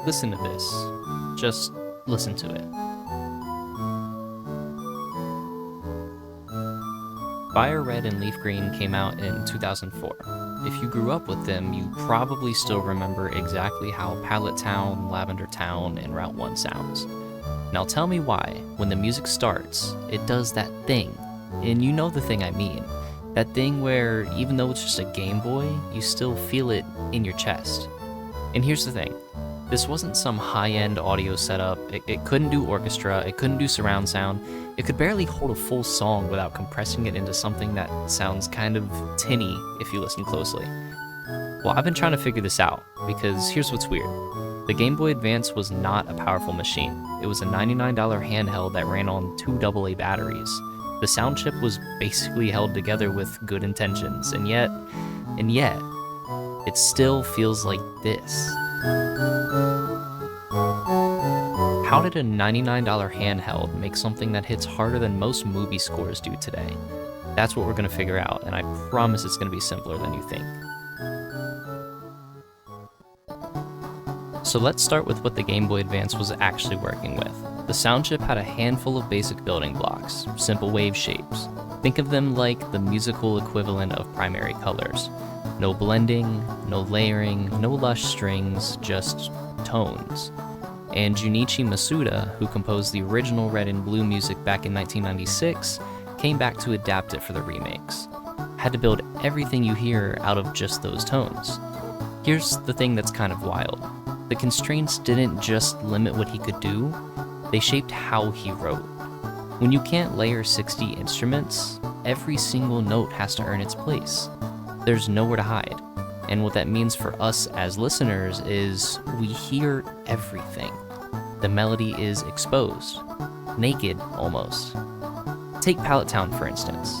Listen to this. Just listen to it. FireRed and LeafGreen came out in 2004. If you grew up with them, you probably still remember exactly how Pallet Town, Lavender Town, and Route 1 sounds. Now tell me why, when the music starts, it does that thing. And you know the thing I mean. That thing where, even though it's just a Game Boy, you still feel it in your chest. And here's the thing. This wasn't some high-end audio setup. It couldn't do orchestra, it couldn't do surround sound. It could barely hold a full song without compressing it into something that sounds kind of tinny if you listen closely. Well, I've been trying to figure this out, because here's what's weird. The Game Boy Advance was not a powerful machine. It was a $99 handheld that ran on 2 AA batteries. The sound chip was basically held together with good intentions, and yet, it still feels like this. How did a $99 handheld make something that hits harder than most movie scores do today? That's what we're going to figure out, and I promise it's going to be simpler than you think. So let's start with what the Game Boy Advance was actually working with. The sound chip had a handful of basic building blocks, simple wave shapes. Think of them like the musical equivalent of primary colors. No blending, no layering, no lush strings, just tones. And Junichi Masuda, who composed the original Red and Blue music back in 1996, came back to adapt it for the remakes. Had to build everything you hear out of just those tones. Here's the thing that's kind of wild. The constraints didn't just limit what he could do, they shaped how he wrote. When you can't layer 60 instruments, every single note has to earn its place. There's nowhere to hide. And what that means for us as listeners is we hear everything. The melody is exposed, naked almost. Take Pallet Town for instance.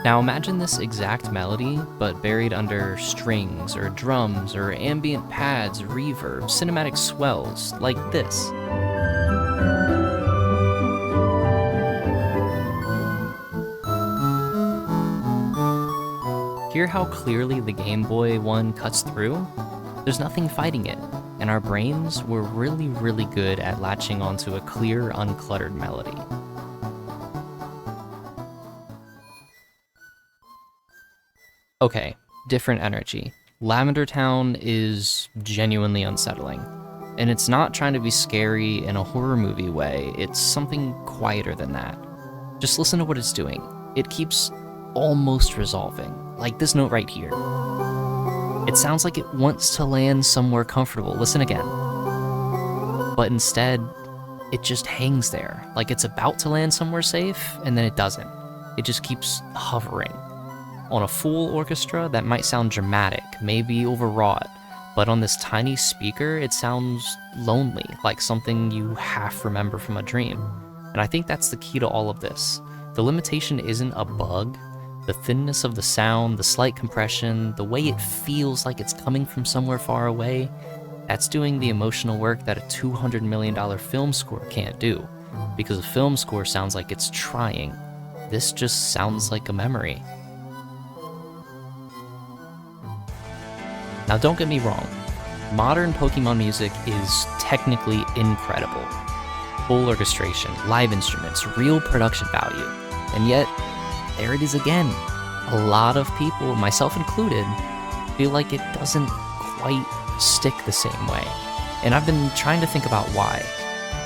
Now imagine this exact melody, but buried under strings or drums or ambient pads, reverb, cinematic swells, like this. Hear how clearly the Game Boy one cuts through? There's nothing fighting it, and our brains were really good at latching onto a clear, uncluttered melody. Okay, different energy. Lavender Town is genuinely unsettling. And it's not trying to be scary in a horror movie way, it's something quieter than that. Just listen to what it's doing. It keeps almost resolving, like this note right here. It sounds like it wants to land somewhere comfortable. Listen again. But instead, it just hangs there, like it's about to land somewhere safe, and then it doesn't. It just keeps hovering. On a full orchestra, that might sound dramatic, maybe overwrought, but on this tiny speaker, it sounds lonely, like something you half remember from a dream. And I think that's the key to all of this. The limitation isn't a bug. The thinness of the sound, the slight compression, the way it feels like it's coming from somewhere far away, that's doing the emotional work that a $200 million film score can't do. Because a film score sounds like it's trying. This just sounds like a memory. Now don't get me wrong, modern Pokémon music is technically incredible. Full orchestration, live instruments, real production value. And yet, there it is again. A lot of people, myself included, feel like it doesn't quite stick the same way. And I've been trying to think about why.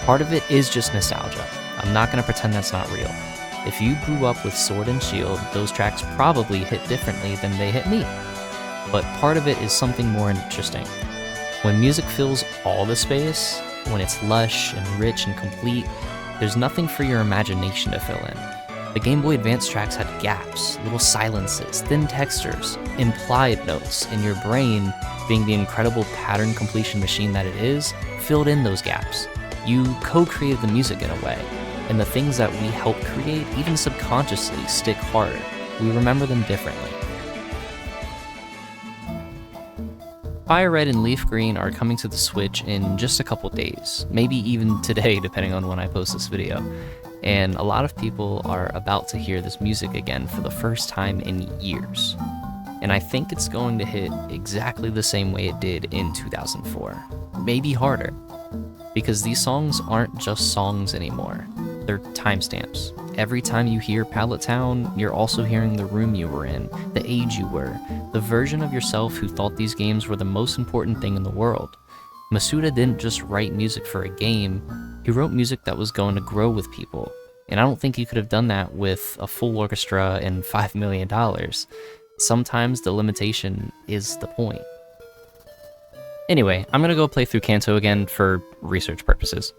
Part of it is just nostalgia. I'm not gonna pretend that's not real. If you grew up with Sword and Shield, those tracks probably hit differently than they hit me. But part of it is something more interesting. When music fills all the space, when it's lush and rich and complete, there's nothing for your imagination to fill in. The Game Boy Advance tracks had gaps, little silences, thin textures, implied notes, and your brain, being the incredible pattern completion machine that it is, filled in those gaps. You co-created the music in a way, and the things that we help create, even subconsciously, stick harder. We remember them differently. FireRed and LeafGreen are coming to the Switch in just a couple days, maybe even today depending on when I post this video. And a lot of people are about to hear this music again for the first time in years. and I think it's going to hit exactly the same way it did in 2004. Maybe harder. Because these songs aren't just songs anymore. They're timestamps. Every time you hear Pallet Town, you're also hearing the room you were in, the age you were, the version of yourself who thought these games were the most important thing in the world. Masuda didn't just write music for a game, he wrote music that was going to grow with people. And I don't think he could have done that with a full orchestra and $5 million. Sometimes the limitation is the point. Anyway, I'm gonna go play through Kanto again for research purposes.